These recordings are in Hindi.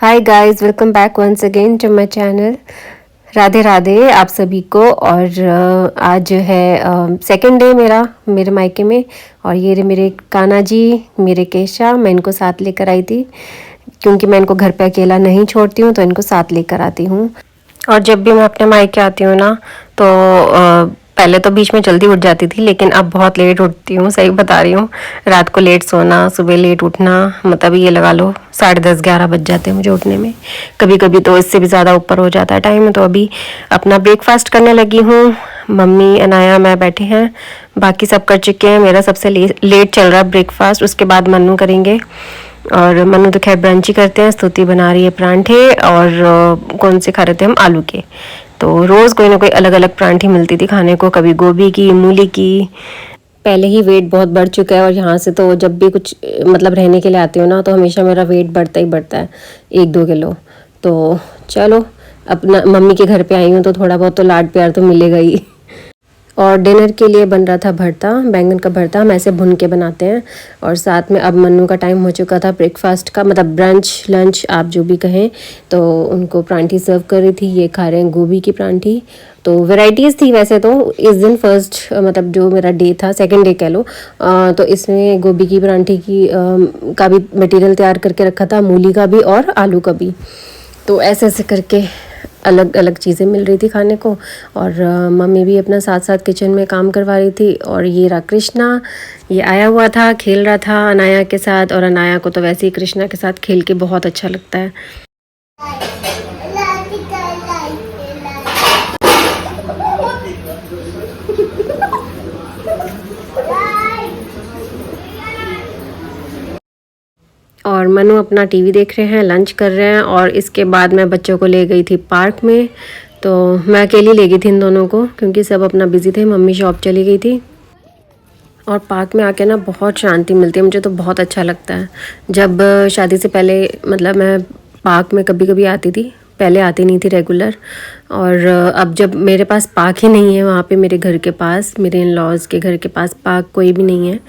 Hi guys, welcome back once again to my channel. Radhe Radhe आप सभी को। और आज जो है सेकंड डे मेरे मायके में। और ये रहे मेरे कान्हा जी, मेरे केशा। मैं इनको साथ लेकर आई थी क्योंकि मैं इनको घर पे अकेला नहीं छोड़ती हूँ, तो इनको साथ लेकर आती हूँ। और जब भी मैं अपने मायके आती हूँ ना, तो पहले तो बीच में जल्दी उठ जाती थी, लेकिन अब बहुत लेट उठती हूँ। सही बता रही हूँ। रात को लेट सोना, सुबह लेट उठना, मतलब ये लगा लो 10:30-11 बज जाते हैं मुझे उठने में। कभी कभी तो इससे भी ज़्यादा ऊपर हो जाता है टाइम। तो अभी अपना ब्रेकफास्ट करने लगी हूँ। मम्मी, अनाया, मैं बैठे हैं, बाकी सब कर चुके हैं। मेरा सबसे लेट चल रहा है ब्रेकफास्ट। उसके बाद मन्नू करेंगे। और मन्नू तो खैर ब्रंच ही करते हैं। स्तुति बना रही है परांठे, और कौन से खा रहे थे हम, आलू के। तो रोज़ कोई ना कोई अलग अलग परांठी मिलती थी खाने को, कभी गोभी की, मूली की। पहले ही वेट बहुत बढ़ चुका है, और यहाँ से तो जब भी कुछ मतलब रहने के लिए आती हूँ ना, तो हमेशा मेरा वेट बढ़ता ही बढ़ता है 1-2 किलो। तो चलो, अपना मम्मी के घर पे आई हूँ तो थोड़ा बहुत तो लाड प्यार तो मिलेगा ही। और डिनर के लिए बन रहा था भरता, बैंगन का भरता। हम ऐसे भुन के बनाते हैं। और साथ में अब मन्नू का टाइम हो चुका था ब्रेकफास्ट का, मतलब ब्रंच लंच आप जो भी कहें। तो उनको परांठी सर्व कर रही थी। ये खा रहे हैं गोभी की परांठी। तो वैरायटीज़ थी वैसे तो इस दिन। फर्स्ट मतलब जो मेरा डे था, सेकंड डे कह लो, तो इसमें गोभी की परांठी की का भी मटेरियल तैयार करके रखा था, मूली का भी और आलू का भी। तो ऐसे ऐसे करके अलग अलग चीज़ें मिल रही थी खाने को। और मम्मी भी अपना साथ साथ किचन में काम करवा रही थी। और ये रहा कृष्णा, ये आया हुआ था, खेल रहा था अनाया के साथ। और अनाया को तो वैसे ही कृष्णा के साथ खेल के बहुत अच्छा लगता है। और मनु अपना टीवी देख रहे हैं, लंच कर रहे हैं। और इसके बाद मैं बच्चों को ले गई थी पार्क में। तो मैं अकेली ले गई थी इन दोनों को, क्योंकि सब अपना बिजी थे। मम्मी शॉप चली गई थी। और पार्क में आके ना बहुत शांति मिलती है, मुझे तो बहुत अच्छा लगता है। जब शादी से पहले मतलब मैं पार्क में कभी कभी आती थी, पहले आती नहीं थी रेगुलर। और अब जब मेरे पास पार्क ही नहीं है वहाँ पे, मेरे घर के पास, मेरे इन लॉज के घर के पास पार्क कोई भी नहीं है,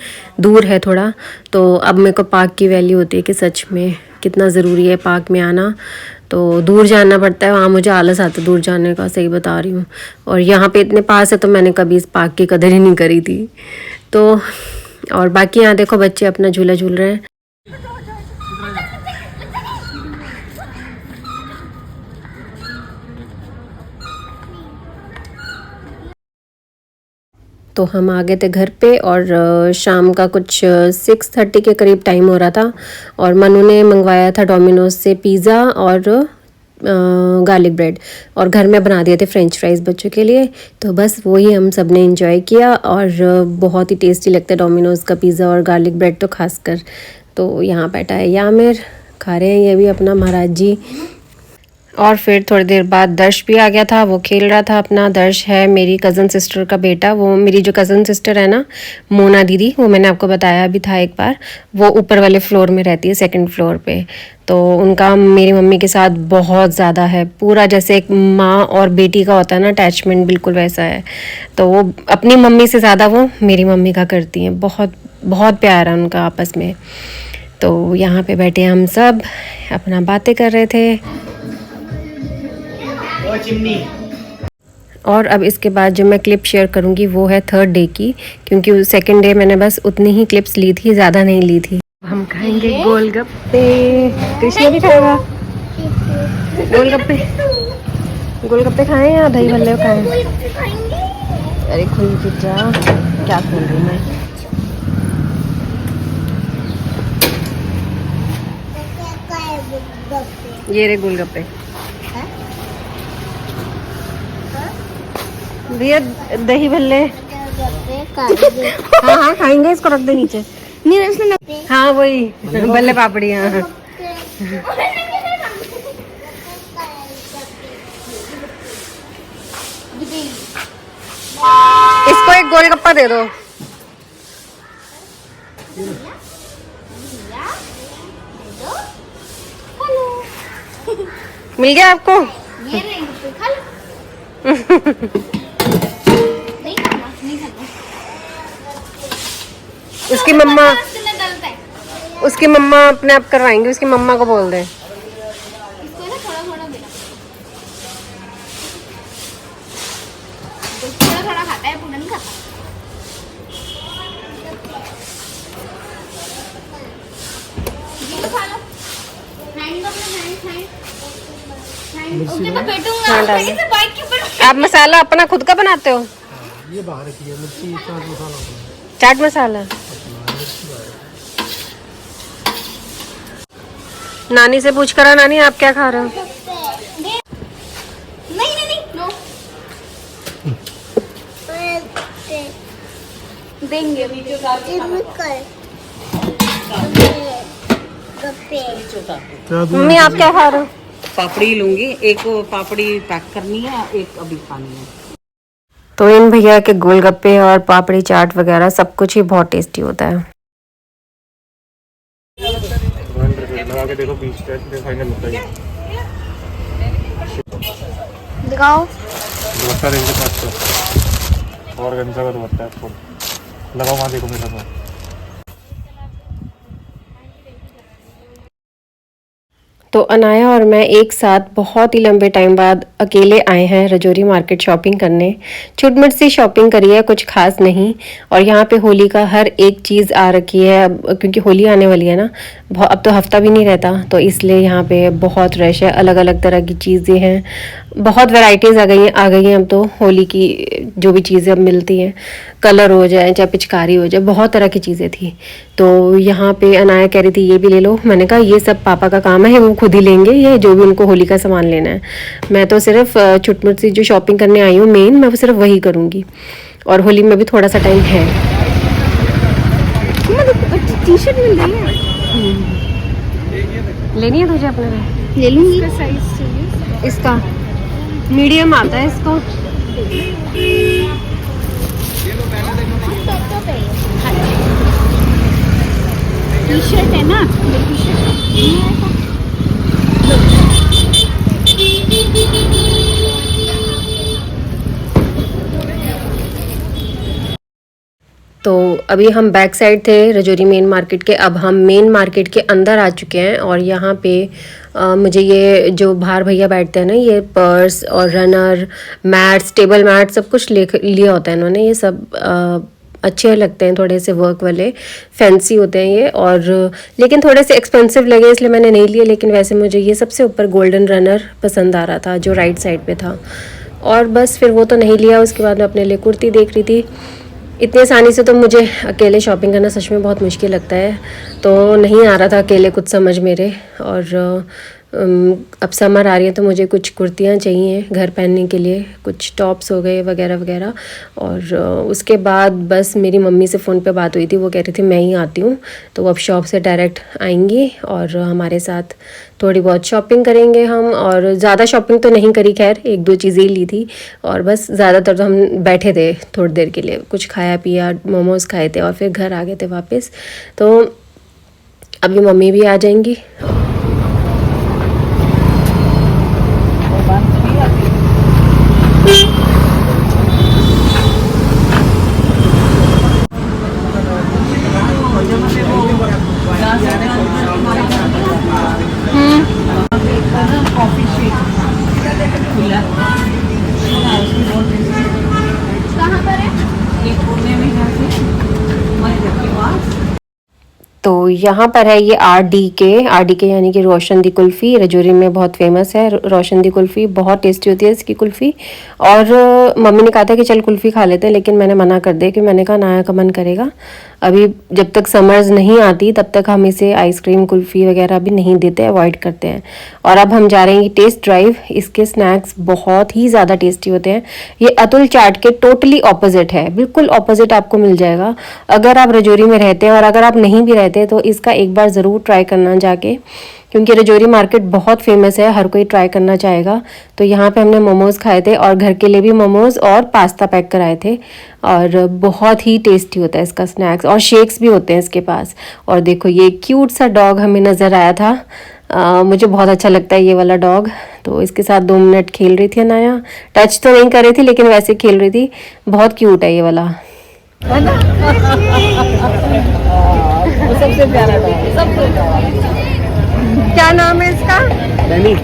दूर है थोड़ा। तो अब मेरे को पार्क की वैल्यू होती है कि सच में कितना ज़रूरी है पार्क में आना। तो दूर जाना पड़ता है, वहाँ मुझे आलस आता है दूर जाने का, सही बता रही हूँ। और यहाँ पे इतने पास है तो मैंने कभी इस पार्क की कदर ही नहीं करी थी। तो और बाकी यहाँ देखो बच्चे अपना झूला झूल रहे हैं। तो हम आ गए थे घर पे। और शाम का कुछ 6:30 के करीब टाइम हो रहा था। और मनु ने मंगवाया था डोमिनोज से पिज़्ज़ा और गार्लिक ब्रेड। और घर में बना दिए थे फ्रेंच फ्राइज़ बच्चों के लिए। तो बस वही हम सब ने इंजॉय किया। और बहुत ही टेस्टी लगता है डोमिनोज़ का पिज़्ज़ा और गार्लिक ब्रेड तो खासकर। तो यहाँ बैठा है यामिर, खा रहे हैं ये भी अपना महाराज जी। और फिर थोड़ी देर बाद दर्श भी आ गया था, वो खेल रहा था अपना। दर्श है मेरी कज़न सिस्टर का बेटा। वो मेरी जो कज़न सिस्टर है ना, मोना दीदी, वो मैंने आपको बताया भी था एक बार, वो ऊपर वाले फ्लोर में रहती है, सेकंड फ्लोर पे। तो उनका मेरी मम्मी के साथ बहुत ज़्यादा है, पूरा जैसे एक माँ और बेटी का होता है ना अटैचमेंट, बिल्कुल वैसा है। तो वो अपनी मम्मी से ज़्यादा वो मेरी मम्मी का करती हैं। बहुत बहुत प्यार है उनका आपस में। तो यहाँ पे बैठे हम सब अपना बातें कर रहे थे। और अब इसके बाद जो मैं क्लिप शेयर करूँगी वो है थर्ड डे की, क्योंकि सेकंड डे मैंने बस उतनी ही क्लिप्स ली थी, ज़्यादा नहीं ली थी। हम खाएंगे गोलगप्पे। कृष्णा भी खाएगा गोलगप्पे। गोलगप्पे खाएं या दही भल्ले खाएं? अरे खुल के जा, क्या खोल रही मैं। ये रे गोलगप्पे भैया, दही भल्ले। हाँ हाँ खाएंगे, इसको रख दे नीचे। हाँ वही भल्ले पापड़ी। हाँ इसको एक गोलगप्पा दे दो। मिल गया आपको? उसकी मम्मा अपने आप करवाएंगी, उसकी मम्मा को बोल दे। थोड़ा खाता है, पूरा नहीं खाता। खा लो। ओके, तो बैठूंगा। हाँ, डालो। इसे बाइक के ऊपर आप मसाला अपना खुद का बनाते हो? ये बाहर की है मिर्ची, चाट मसाला। चाट मसाला। नानी से पूछ करा, नानी आप क्या खा रहे हो? नहीं, नो। देंगे मम्मी आप क्या खा रहे हो? पापड़ी लूंगी, एक पापड़ी पैक करनी है, एक अभी खानी है। तो इन भैया के गोलगप्पे और पापड़ी चाट वगैरह सब कुछ ही बहुत टेस्टी होता है। लगा के देखो, 20 फाइनल होता है। दिखाओ। दोस्ता देंगे 500 और गंजा का दोस्ता है आपको। लगाओ वहाँ, देखो मेरा तो। तो अनाया और मैं एक साथ बहुत ही लंबे टाइम बाद अकेले आए हैं रजौरी मार्केट शॉपिंग करने। छुटमुट सी शॉपिंग करी है, कुछ खास नहीं। और यहाँ पे होली का हर एक चीज़ आ रखी है, क्योंकि होली आने वाली है ना, अब तो हफ्ता भी नहीं रहता, तो इसलिए यहाँ पे बहुत रश है। अलग अलग तरह की चीज़ें हैं, बहुत वैरायटीज़ आ गई हैं अब तो। होली की जो भी चीज़ें अब मिलती हैं, कलर हो जाए चाहे पिचकारी हो जाए, बहुत तरह की चीज़ें थी। तो यहाँ पे अनाया कह रही थी ये भी ले लो। मैंने कहा ये सब पापा का काम है, वो खुद ही लेंगे, ये जो भी उनको होली का सामान लेना है। मैं तो सिर्फ छुटमुट सी जो शॉपिंग करने आई हूँ मेन, मैं वो सिर्फ वही करूँगी। और होली में भी थोड़ा सा टाइम है। टी शर्ट मिल रही है। लेनी है तुझे अपने में? ले लूंगी। इसका साइज चाहिए। इसका मीडियम आता है इसको। टी शर्ट है ना, टी शर्ट। तो अभी हम बैक साइड थे रजौरी मेन मार्केट के, अब हम मेन मार्केट के अंदर आ चुके हैं। और यहाँ पे मुझे ये जो बाहर भैया बैठते हैं ना, ये पर्स और रनर, मैट्स, टेबल मैट, सब कुछ लिया होता है इन्होंने। ये सब अच्छे लगते हैं, थोड़े से वर्क वाले, फैंसी होते हैं ये। और लेकिन थोड़े से एक्सपेंसिव लगे इसलिए मैंने नहीं लिए। लेकिन वैसे मुझे ये सबसे ऊपर गोल्डन रनर पसंद आ रहा था जो राइट साइड पे था। और बस फिर वो तो नहीं लिया। उसके बाद मैं अपने लिए कुर्ती देख रही थी। इतनी आसानी से तो मुझे अकेले शॉपिंग करना सच में बहुत मुश्किल लगता है, तो नहीं आ रहा था अकेले कुछ समझ मेरे। और अब समर आ रही है तो मुझे कुछ कुर्तियाँ चाहिए घर पहनने के लिए, कुछ टॉप्स हो गए वगैरह वगैरह। और उसके बाद बस मेरी मम्मी से फ़ोन पे बात हुई थी, वो कह रही थी मैं ही आती हूँ, तो अब शॉप से डायरेक्ट आएंगी और हमारे साथ थोड़ी बहुत शॉपिंग करेंगे हम। और ज़्यादा शॉपिंग तो नहीं करी, खैर 1-2 चीज़ें ही ली थी। और बस ज़्यादातर तो हम बैठे थे थोड़ी देर के लिए, कुछ खाया पिया, मोमोज़ खाए थे और फिर घर आ गए थे वापस। तो अभी मम्मी भी आ जाएंगी। तो यहाँ पर है ये RDK यानी कि रोशन दी कुल्फ़ी, रजौरी में बहुत फेमस है रोशन दी कुल्फ़ी, बहुत टेस्टी होती है इसकी कुल्फ़ी। और मम्मी ने कहा था कि चल कुल्फ़ी खा लेते हैं, लेकिन मैंने मना कर दिया कि मैंने कहा नाया का मन करेगा, अभी जब तक समर्स नहीं आती तब तक हम इसे आइसक्रीम कुल्फ़ी वगैरह भी नहीं देते, अवॉइड करते हैं। और अब हम जा रहे हैं टेस्ट ड्राइव। इसके स्नैक्स बहुत ही ज़्यादा टेस्टी होते हैं। ये अतुल चाट के टोटली ऑपोजिट है, बिल्कुल ऑपोजिट आपको मिल जाएगा अगर आप रजौरी में रहते हैं। और अगर आप नहीं भी रहते तो इसका एक बार ज़रूर ट्राई करना जाके, क्योंकि रजौरी मार्केट बहुत फेमस है, हर कोई ट्राई करना चाहेगा। तो यहाँ पे हमने मोमोज़ खाए थे और घर के लिए भी मोमोज़ और पास्ता पैक कराए थे। और बहुत ही टेस्टी होता है इसका स्नैक्स, और शेक्स भी होते हैं इसके पास। और देखो ये क्यूट सा डॉग हमें नज़र आया था, मुझे बहुत अच्छा लगता है ये वाला डॉग। तो इसके साथ 2 मिनट खेल रही थी अनाया, टच तो नहीं कर रही थी लेकिन वैसे खेल रही थी। बहुत क्यूट है ये वाला। सबसे प्यारा डॉग, सबसे क्या नाम है इसका? डैनी।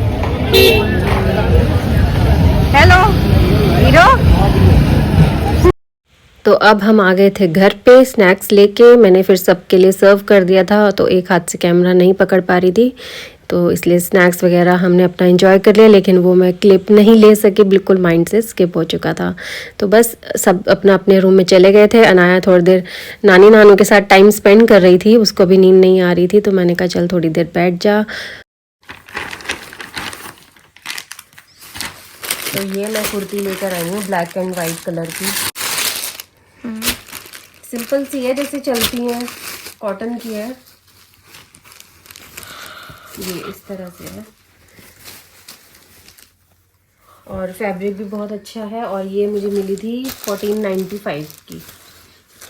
हीरो। तो अब हम आ गए थे घर पे स्नैक्स लेके। मैंने फिर सबके लिए सर्व कर दिया था, तो एक हाथ से कैमरा नहीं पकड़ पा रही थी, तो इसलिए स्नैक्स वगैरह हमने अपना एंजॉय कर लिया, लेकिन वो मैं क्लिप नहीं ले सकी, बिल्कुल माइंड से स्किप हो चुका था। तो बस सब अपना अपने रूम में चले गए थे। अनाया थोड़ी देर नानी नानू के साथ टाइम स्पेंड कर रही थी, उसको भी नींद नहीं आ रही थी, तो मैंने कहा चल थोड़ी देर बैठ जा। तो ये मैं कुर्ती लेकर आई हूँ ब्लैक एंड वाइट कलर की। सिंपल सी है, जैसे चलती है, कॉटन की है, ये इस तरह से है और फैब्रिक भी बहुत अच्छा है। और ये मुझे मिली थी 1495 की।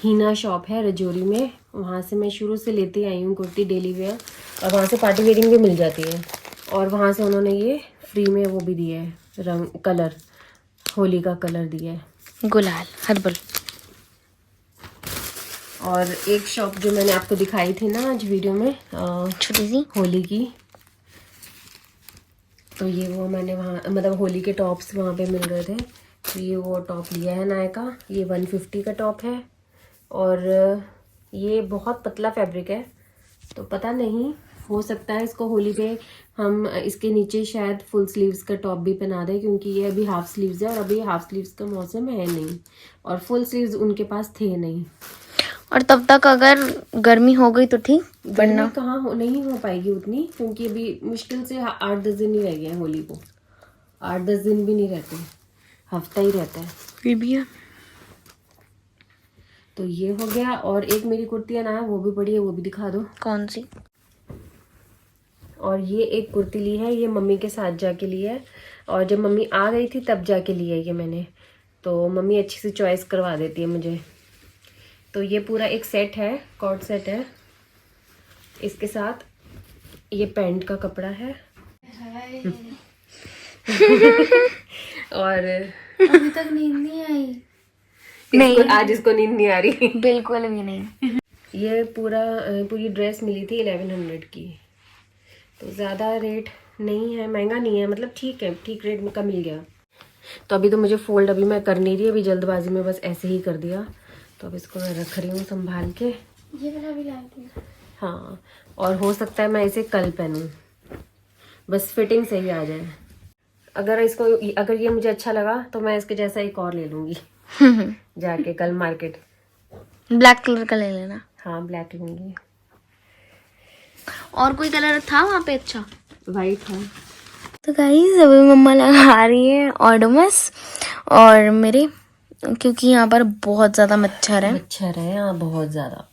हीना शॉप है रजौरी में, वहाँ से मैं शुरू से लेती आई हूँ कुर्ती डेली वेयर, और वहाँ से पार्टी वेयरिंग भी मिल जाती है। और वहाँ से उन्होंने ये फ्री में वो भी दिया है, रंग कलर, होली का कलर दिया है, गुलाल हर्बल। और एक शॉप जो मैंने आपको दिखाई थी ना आज वीडियो में, छोटी सी होली की, तो ये वो मैंने वहाँ मतलब होली के टॉप्स वहाँ पे मिल रहे थे, तो ये वो टॉप लिया है नायका। ये 150 का टॉप है और ये बहुत पतला फैब्रिक है, तो पता नहीं, हो सकता है इसको होली पे हम इसके नीचे शायद फुल स्लीव्स का टॉप भी पहना दें, क्योंकि ये अभी हाफ स्लीव्स है और अभी हाफ स्लीव्स का मौसम है नहीं, और फुल स्लीव्स उनके पास थे नहीं। और तब तक अगर गर्मी हो गई तो ठीक, वरना कहाँ नहीं हो पाएगी उतनी, क्योंकि अभी मुश्किल से 8-10 दिन ही रह गए हैं होली को। 8-10 दिन भी नहीं रहते, हफ्ता ही रहता है। ये भी है। तो ये हो गया, और एक मेरी कुर्तियाँ ना वो भी पड़ी है, वो भी दिखा दो। कौन सी? और ये एक कुर्ती ली है, ये मम्मी के साथ जाके ली है, और जब मम्मी आ गई थी तब जाके ली है ये मैंने, तो मम्मी अच्छी सी चॉइस करवा देती है मुझे। तो ये पूरा एक सेट है, कॉर्ड सेट है, इसके साथ ये पैंट का कपड़ा है और अभी तक नींद नहीं आई। नहीं, आज इसको नींद नहीं आ रही बिल्कुल भी नहीं। ये पूरी ड्रेस मिली थी 1100 की, तो ज़्यादा रेट नहीं है, महंगा नहीं है, मतलब ठीक है, ठीक रेट में का मिल गया। तो अभी तो मुझे फोल्ड अभी मैं कर नहीं रही, अभी जल्दबाजी में बस ऐसे ही कर दिया, तो अब इसको मैं रख रही हूँ संभाल के। ये वाला भी लाई थी। हाँ, और हो सकता है मैं इसे कल पहनूं, बस फिटिंग सही आ जाए। अगर ये मुझे अच्छा लगा तो मैं इसके जैसा एक और ले लूँगी जाके कल मार्केट। ब्लैक कलर का ले लेना। हाँ, ब्लैक लूँगी। और कोई कलर था वहाँ पे अच्छा? वाइट है। तो गाइस अभी मम्मा लगा रही है ओडोमस और मेरे, क्योंकि यहाँ पर बहुत ज़्यादा मच्छर है। मच्छर है यहाँ बहुत ज़्यादा,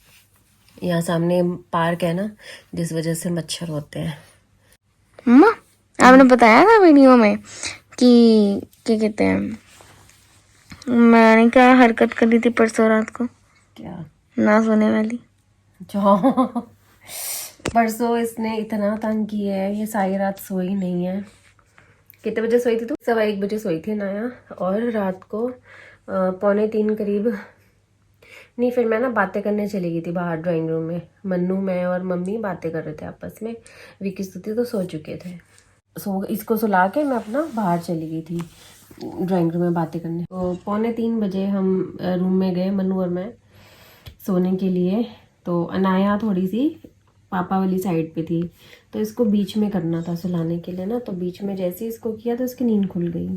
यहाँ सामने पार्क है ना, जिस वजह से मच्छर होते हैं। मम्मा आपने बताया था वीडियो में कि क्या कहते हैं, मैंने क्या हरकत करी थी परसों रात को, क्या? ना सोने वाली। जो परसों इसने इतना तंग किया है, ये सारी रात सोई नहीं है। कितने बजे सोई थी तू? 1:15 बजे सोई थी नाया, और रात को 2:45 करीब, नहीं, फिर मैं ना बातें करने चली गई थी बाहर ड्राइंग रूम में। मन्नू, मैं और मम्मी बातें कर रहे थे आपस में, विकी सुती तो सो चुके थे, इसको सुला के मैं अपना बाहर चली गई थी ड्राइंग रूम में बातें करने। तो 2:45 बजे हम रूम में गए, मन्नू और मैं, सोने के लिए। तो अनाया थोड़ी सी पापा वाली साइड पे थी, तो इसको बीच में करना था सुलाने के लिए ना, तो बीच में जैसे ही इसको किया तो इसकी नींद खुल गई।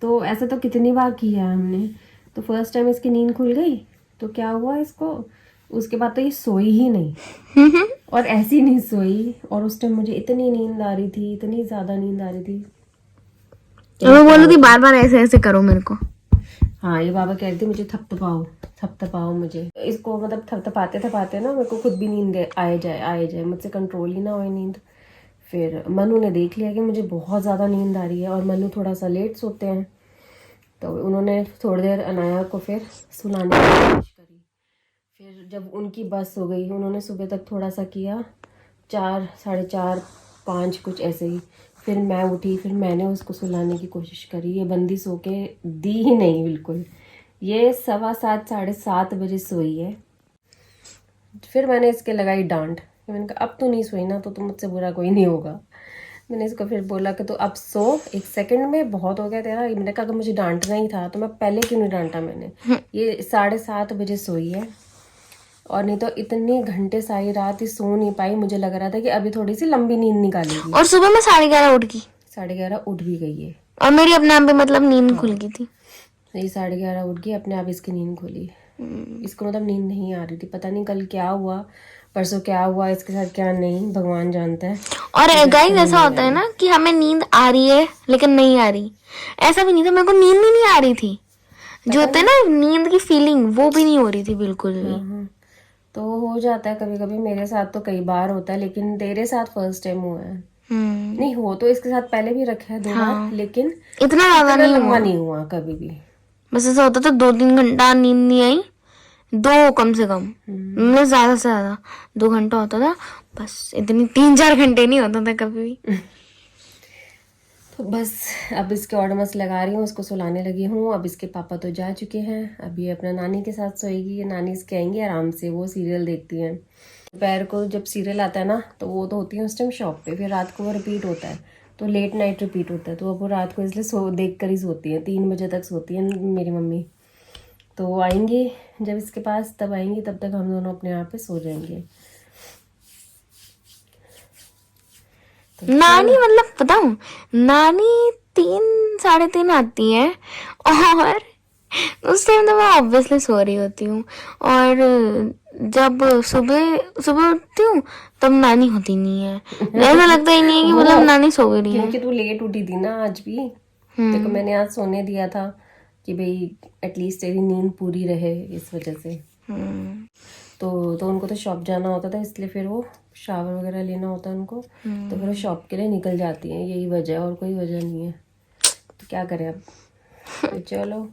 तो ऐसा तो कितनी बार किया है हमने, तो फर्स्ट टाइम इसकी नींद खुल गई, तो क्या हुआ इसको, उसके बाद तो ये सोई ही नहीं और ऐसी नहीं सोई, और उस टाइम मुझे इतनी नींद आ रही थी, इतनी ज़्यादा नींद आ रही थी। मैं बोलू थी बार बार ऐसे ऐसे करो मेरे को। हाँ, ये बाबा कह रही थी मुझे थपथपाओ मुझे, इसको मतलब थपथपाते ना मेरे को खुद भी नींद आए जाए, मुझसे कंट्रोल ही ना हो नींद। फिर मनु ने देख लिया कि मुझे बहुत ज़्यादा नींद आ रही है, और मनु थोड़ा सा लेट सोते हैं, तो उन्होंने थोड़ी देर अनाया को फिर सुलाने की कोशिश करी। फिर जब उनकी बस हो गई, उन्होंने सुबह तक थोड़ा सा किया, 4, 4:30, 5 कुछ ऐसे ही, फिर मैं उठी, फिर मैंने उसको सुलाने की कोशिश करी, ये बंदी सो के दी ही नहीं बिल्कुल, ये 7:15, 7:30 बजे सोई है। फिर मैंने इसके लगाई डांट, मैंने कहा अब तो नहीं सोई ना, तो मुझसे बुरा कोई नहीं होगा। मैंने इसको फिर बोला कि तू अब सो, 1 सेकंड में बहुत हो गया तेरा। मैंने कहा अगर मुझे डांटना ही था तो मैं पहले क्यों नहीं डांटा मैंने। ये 7:30 बजे सोई है, और नहीं तो इतनी घंटे सारी रात ही सो नहीं पाई। मुझे लग रहा था कि अभी थोड़ी सी लंबी नींद निकालेगी। और सुबह मैं 11:30 उठ गई 11:30 उठ भी गई है। और मेरी अपने आप पे मतलब नींद खुल गई थी। ये 11:30 उठ गई अपने आप, इसकी नींद खुली। इसको मतलब नींद नहीं आ रही थी, पता नहीं कल क्या हुआ, परसों क्या हुआ इसके साथ, क्या नहीं भगवान जानता है। और गाइस ऐसा होता है ना कि हमें नींद आ रही है लेकिन नहीं आ रही। ऐसा भी नहीं था, मेरे को नींद ही नहीं आ रही थी। जो होता है ना नींद की फीलिंग, वो भी नहीं हो रही थी बिल्कुल भी। हाँ, तो हो जाता है कभी कभी। मेरे साथ तो कई बार होता है, लेकिन तेरे साथ फर्स्ट टाइम हुआ है। नहीं हो तो इसके साथ पहले भी रखा है 2 बार, लेकिन इतना ज्यादा नहीं लंबा हुआ। नहीं हुआ कभी भी। बस ऐसा होता था 2-3 घंटा नींद नहीं आई, 2 कम से कम, मतलब ज्यादा से ज्यादा 2 घंटा होता था बस। इतनी 3-4 घंटे नहीं होता था कभी भी। तो बस अब इसके ऑर्डमस लगा रही हूँ, उसको सुलाने लगी हूँ। अब इसके पापा तो जा चुके हैं, अभी अपना नानी के साथ सोएगी। नानी इसके आएंगी आराम से, वो सीरियल देखती हैं। दोपहर को जब सीरियल आता है ना तो वो तो होती है उस टाइम शॉप पे, फिर रात को वो रिपीट होता है, तो लेट नाइट रिपीट होता है। तो अब वो रात को इसलिए देख कर ही सोती है, 3 बजे तक सोती है मेरी मम्मी। तो वो आएंगी जब इसके पास, तब आएंगी, तब तक हम दोनों अपने यहाँ पे सो जाएंगे। नानी मतलब बताऊं, नानी 3-3:30 आती है, और उस टाइम तो मैं ऑब्वियसली सो रही होती हूँ। और जब सुबह सुबह उठती हूँ तब नानी होती नहीं है। ऐसा लगता ही नहीं है कि मतलब नानी सो रही है। क्योंकि तू लेट उठी थी ना आज भी, देखो मैंने आज सोने दिया था कि भाई एटलीस्ट तेरी नींद पूरी रहे, इस वजह से। तो उनको तो शॉप जाना होता था, इसलिए फिर वो शावर वगैरह लेना होता है उनको, तो फिर वो शॉप के लिए निकल जाती हैं। यही वजह है, और कोई वजह नहीं है। तो क्या करें अब। तो चलो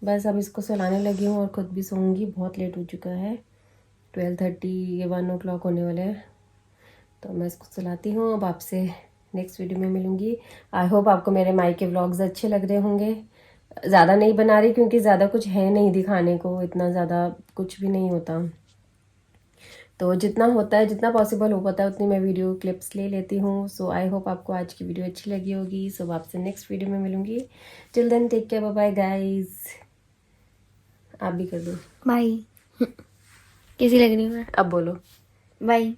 बस अब इसको सुलाने लगी हूँ और खुद भी सोऊंगी। बहुत लेट हो चुका है, 12:30 या 1 o'clock होने वाले हैं। तो मैं इसको सुलाती हूँ। अब आपसे नेक्स्ट वीडियो में मिलूंगी। आई होप आपको मेरे माई के व्लॉग्स अच्छे लग रहे होंगे। ज़्यादा नहीं बना रही क्योंकि ज़्यादा कुछ है नहीं दिखाने को, इतना ज़्यादा कुछ भी नहीं होता। तो जितना होता है, जितना पॉसिबल हो पाता है, उतनी मैं वीडियो क्लिप्स ले लेती हूँ। सो आई होप आपको आज की वीडियो अच्छी लगी होगी। सो आपसे नेक्स्ट वीडियो में मिलूंगी। Till then take care, bye bye guys. आप भी कर दो बाय। कैसी लग रही हूँ मैं? अब बोलो बाय।